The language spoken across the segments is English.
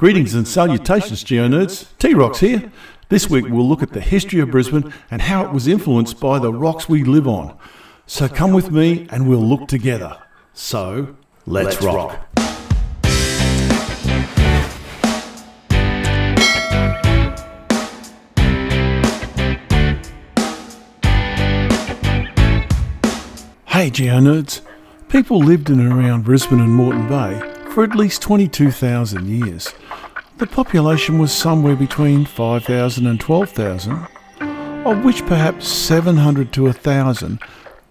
Greetings and salutations, GeoNerds. T-Rox here. This week we'll look at the history of Brisbane and how it was influenced by the rocks we live on. So come with me and we'll look together. So, let's rock. Hey GeoNerds. People lived in and around Brisbane and Moreton Bay for at least 22,000 years. The population was somewhere between 5,000 and 12,000, of which perhaps 700 to 1,000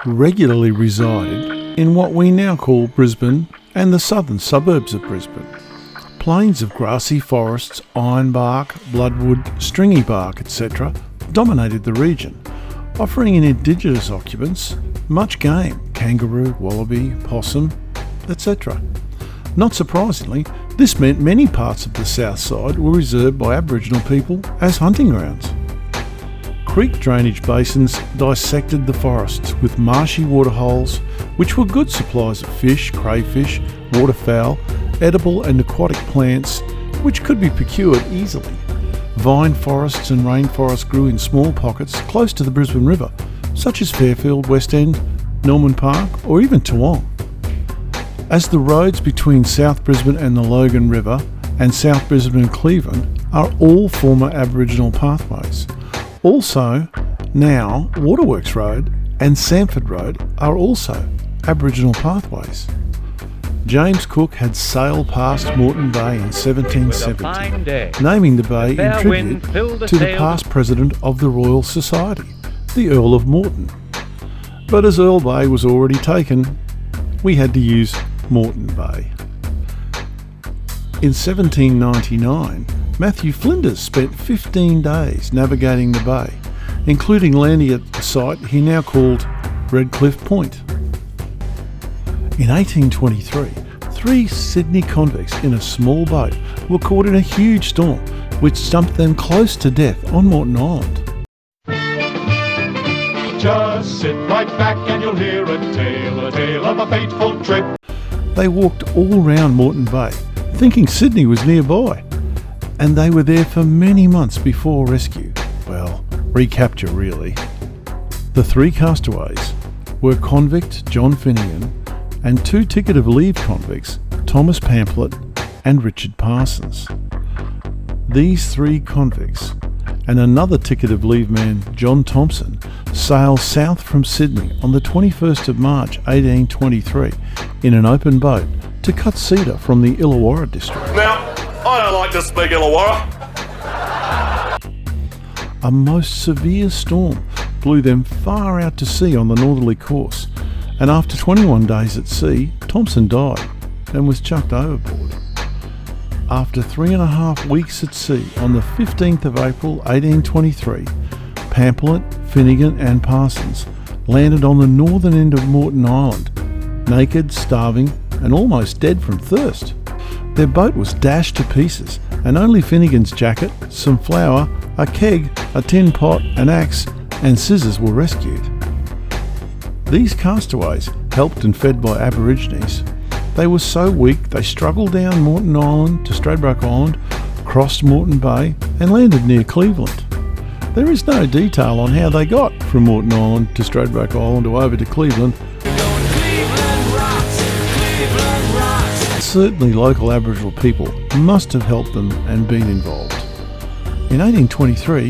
regularly resided in what we now call Brisbane and the southern suburbs of Brisbane. Plains of grassy forests, ironbark, bloodwood, stringy bark, etc. dominated the region, offering indigenous occupants much game, kangaroo, wallaby, possum, etc. Not surprisingly, this meant many parts of the south side were reserved by Aboriginal people as hunting grounds. Creek drainage basins dissected the forests with marshy waterholes, which were good supplies of fish, crayfish, waterfowl, edible and aquatic plants, which could be procured easily. Vine forests and rainforests grew in small pockets close to the Brisbane River, such as Fairfield, West End, Norman Park, or even Toowong. As the roads between South Brisbane and the Logan River and South Brisbane and Cleveland are all former Aboriginal pathways. Also, now Waterworks Road and Sanford Road are also Aboriginal pathways. James Cook had sailed past Moreton Bay in 1770, naming the bay in tribute to the past president of the Royal Society, the Earl of Moreton. But as Earl Bay was already taken, we had to use Moreton Bay. In 1799, Matthew Flinders spent 15 days navigating the bay, including landing at the site he now called Redcliffe Point. In 1823, 3 Sydney convicts in a small boat were caught in a huge storm, which stumped them close to death on Moreton Island. Just sit right back and you'll hear a tale of a fateful trip. They walked all round Moreton Bay, thinking Sydney was nearby, and they were there for many months before rescue. Well, recapture really. The 3 castaways were convict John Finnegan and 2 ticket of leave convicts, Thomas Pamphlet and Richard Parsons. These 3 convicts and another ticket of leave man, John Thompson, sailed south from Sydney on the 21st of March 1823 in an open boat to cut cedar from the Illawarra district. Now, I don't like to speak Illawarra. A most severe storm blew them far out to sea on the northerly course, and after 21 days at sea, Thompson died and was chucked overboard. After 3.5 weeks at sea, on the 15th of April 1823, Pamphlet, Finnegan and Parsons landed on the northern end of Moreton Island, naked, starving and almost dead from thirst. Their boat was dashed to pieces and only Finnegan's jacket, some flour, a keg, a tin pot, an axe and scissors were rescued. These castaways, helped and fed by Aborigines, they were so weak they struggled down Moreton Island to Stradbroke Island, crossed Moreton Bay and landed near Cleveland. There is no detail on how they got from Moreton Island to Stradbroke Island or over to Cleveland. Certainly local Aboriginal people must have helped them and been involved. In 1823,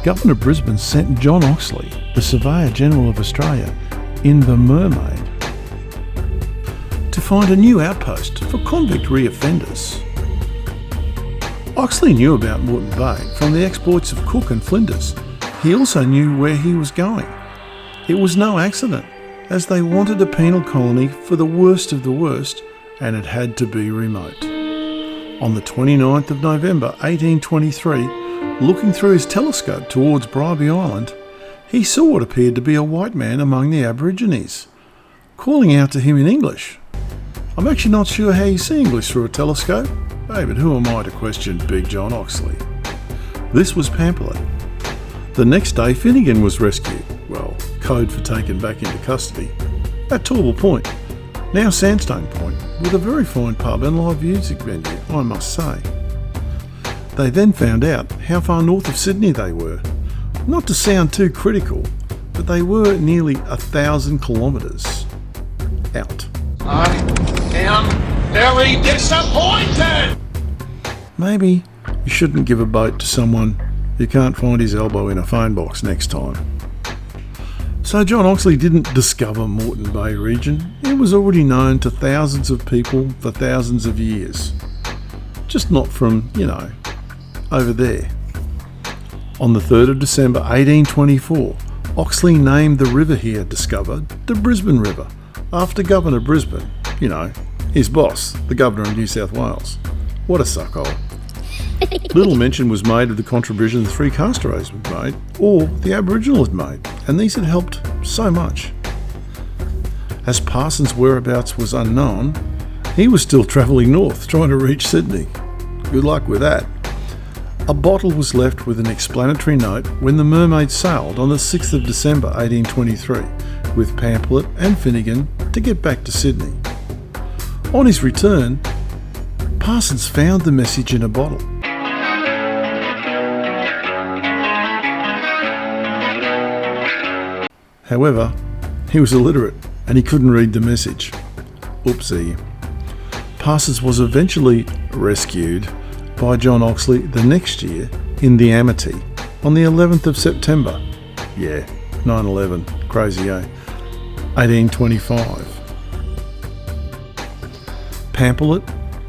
Governor Brisbane sent John Oxley, the Surveyor General of Australia, in the Mermaid to find a new outpost for convict reoffenders. Oxley knew about Moreton Bay from the exploits of Cook and Flinders. He also knew where he was going. It was no accident, as they wanted a penal colony for the worst of the worst, and it had to be remote. On the 29th of November 1823, looking through his telescope towards Bribie Island, he saw what appeared to be a white man among the Aborigines, calling out to him in English. I'm actually not sure how you see English through a telescope. Hey, but who am I to question Big John Oxley? This was Pamphlet. The next day, Finnegan was rescued, well, code for taken back into custody, at Torval Point, now Sandstone Point, with a very fine pub and live music venue, I must say. They then found out how far north of Sydney they were. Not to sound too critical, but they were nearly 1,000 kilometres out. I am very disappointed! Maybe you shouldn't give a boat to someone who can't find his elbow in a phone box next time. So John Oxley didn't discover Moreton Bay region. It was already known to thousands of people for thousands of years. Just not from, over there. On the 3rd of December 1824, Oxley named the river he had discovered the Brisbane River, after Governor Brisbane, his boss, the Governor of New South Wales. What a suckhole. Little mention was made of the contribution the three castaways had made, or the Aboriginal had made, and these had helped so much. As Parsons' whereabouts was unknown, he was still travelling north, trying to reach Sydney. Good luck with that. A bottle was left with an explanatory note when the Mermaid sailed on the 6th of December 1823 with Pamphlet and Finnegan to get back to Sydney. On his return, Parsons found the message in a bottle. However, he was illiterate and he couldn't read the message. Oopsie. Parsons was eventually rescued by John Oxley the next year in the Amity on the 11th of September. Yeah, 9/11, crazy, eh? 1825. Pamphlet,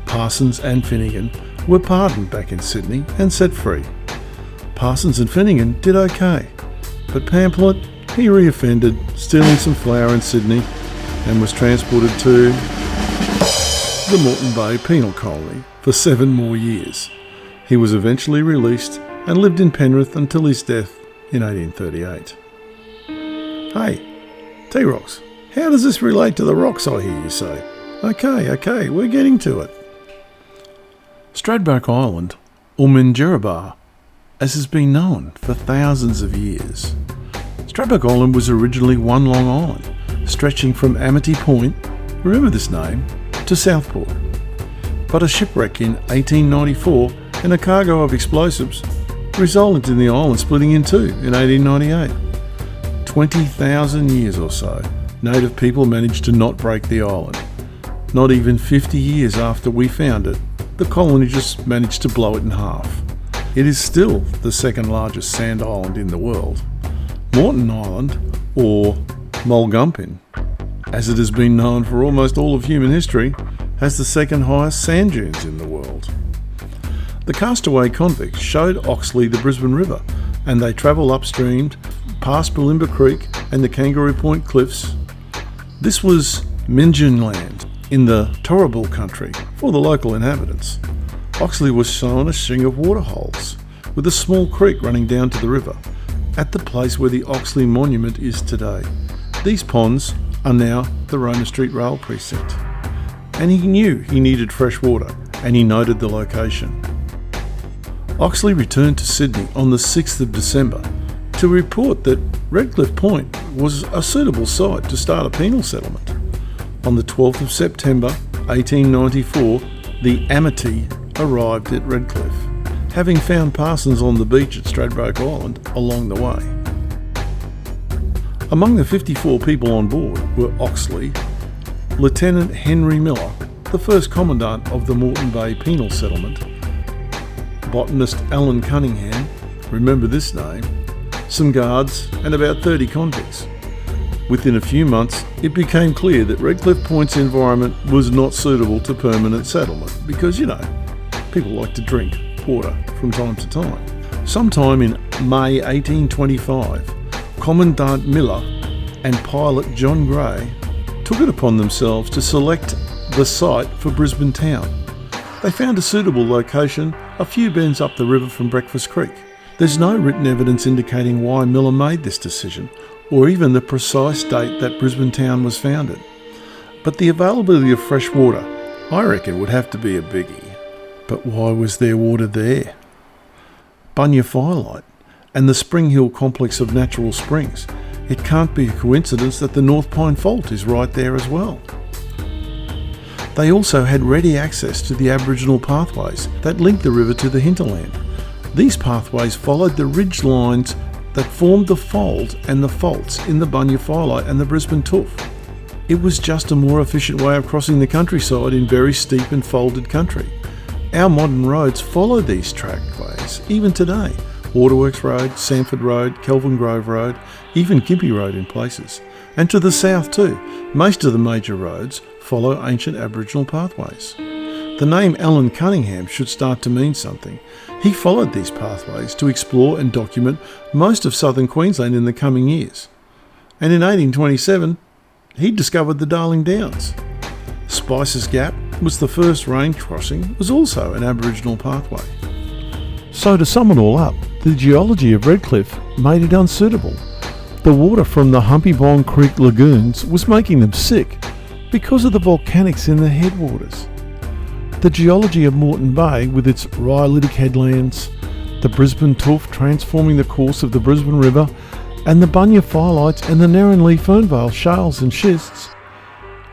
Parsons and Finnegan were pardoned back in Sydney and set free. Parsons and Finnegan did okay, but Pamphlet, he reoffended, stealing some flour in Sydney, and was transported to the Moreton Bay Penal Colony for 7 more years. He was eventually released and lived in Penrith until his death in 1838. Hey, T-Rocks, how does this relate to the rocks, I hear you say? Okay, we're getting to it. Stradbroke Island, or Minjerribah, as has been known for thousands of years. Stradbroke Island was originally one long island, stretching from Amity Point, remember this name, to Southport. But a shipwreck in 1894 and a cargo of explosives resulted in the island splitting in two in 1898. 20,000 years or so, native people managed to not break the island. Not even 50 years after we found it, the colony just managed to blow it in half. It is still the second largest sand island in the world. Moreton Island, or Mulgumpin, as it has been known for almost all of human history, has the second highest sand dunes in the world. The castaway convicts showed Oxley the Brisbane River, and they travel upstream past Bulimba Creek and the Kangaroo Point Cliffs. This was Minjin land in the Turrbal country for the local inhabitants. Oxley was shown a string of waterholes with a small creek running down to the river at the place where the Oxley Monument is today. These ponds are now the Roma Street Rail Precinct. And he knew he needed fresh water, and he noted the location. Oxley returned to Sydney on the 6th of December to report that Redcliffe Point was a suitable site to start a penal settlement. On the 12th of September 1894, the Amity arrived at Redcliffe, having found Parsons on the beach at Stradbroke Island along the way. Among the 54 people on board were Oxley, Lieutenant Henry Miller, the first commandant of the Moreton Bay Penal Settlement, botanist Alan Cunningham, remember this name, some guards, and about 30 convicts. Within a few months, it became clear that Redcliffe Point's environment was not suitable to permanent settlement because, people like to drink water from time to time. Sometime in May 1825, Commandant Miller and pilot John Gray took it upon themselves to select the site for Brisbane town. They found a suitable location a few bends up the river from Breakfast Creek. There's no written evidence indicating why Miller made this decision, or even the precise date that Brisbane town was founded. But the availability of fresh water, I reckon, would have to be a biggie. But why was there water there? Bunya Firelight and the Spring Hill complex of natural springs. It can't be a coincidence that the North Pine Fault is right there as well. They also had ready access to the Aboriginal pathways that linked the river to the hinterland. These pathways followed the ridge lines that formed the fold and the faults in the Bunya Phyllite and the Brisbane Tuff. It was just a more efficient way of crossing the countryside in very steep and folded country. Our modern roads follow these trackways even today. Waterworks Road, Sanford Road, Kelvin Grove Road, even Gympie Road in places. And to the south too, most of the major roads follow ancient Aboriginal pathways. The name Alan Cunningham should start to mean something. He followed these pathways to explore and document most of southern Queensland in the coming years. And in 1827, he discovered the Darling Downs. Spicer's Gap was the first range crossing, was also an Aboriginal pathway. So to sum it all up, the geology of Redcliffe made it unsuitable. The water from the Humpybong Creek lagoons was making them sick because of the volcanics in the headwaters. The geology of Moreton Bay, with its rhyolitic headlands, the Brisbane Tuff transforming the course of the Brisbane River, and the Bunya Phyllite and the Narranlee Fernvale shales and schists,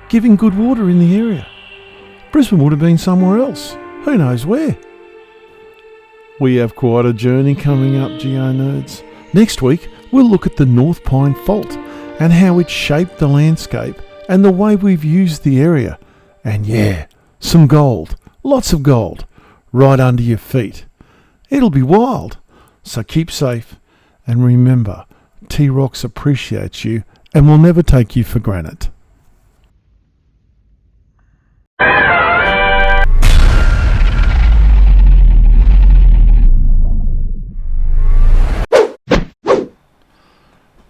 giving good water in the area. Brisbane would have been somewhere else. Who knows where? We have quite a journey coming up, Geo Nerds. Next week, we'll look at the North Pine Fault and how it shaped the landscape and the way we've used the area. And yeah, some gold, lots of gold, right under your feet. It'll be wild. So keep safe and remember, T-Rox appreciates you and will never take you for granted.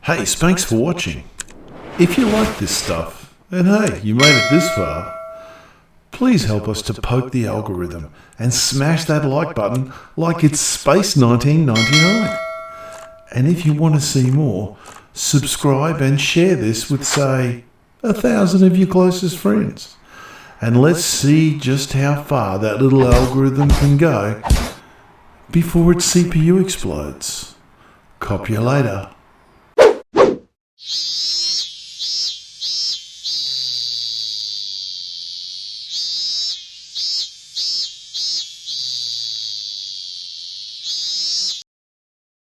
Hey, thanks for watching. If you like this stuff, and hey, you made it this far, please help us to poke the algorithm and smash that like button like it's Space 1999. And if you want to see more, subscribe and share this with, say, 1,000 of your closest friends. And let's see just how far that little algorithm can go before its CPU explodes. Cop you later.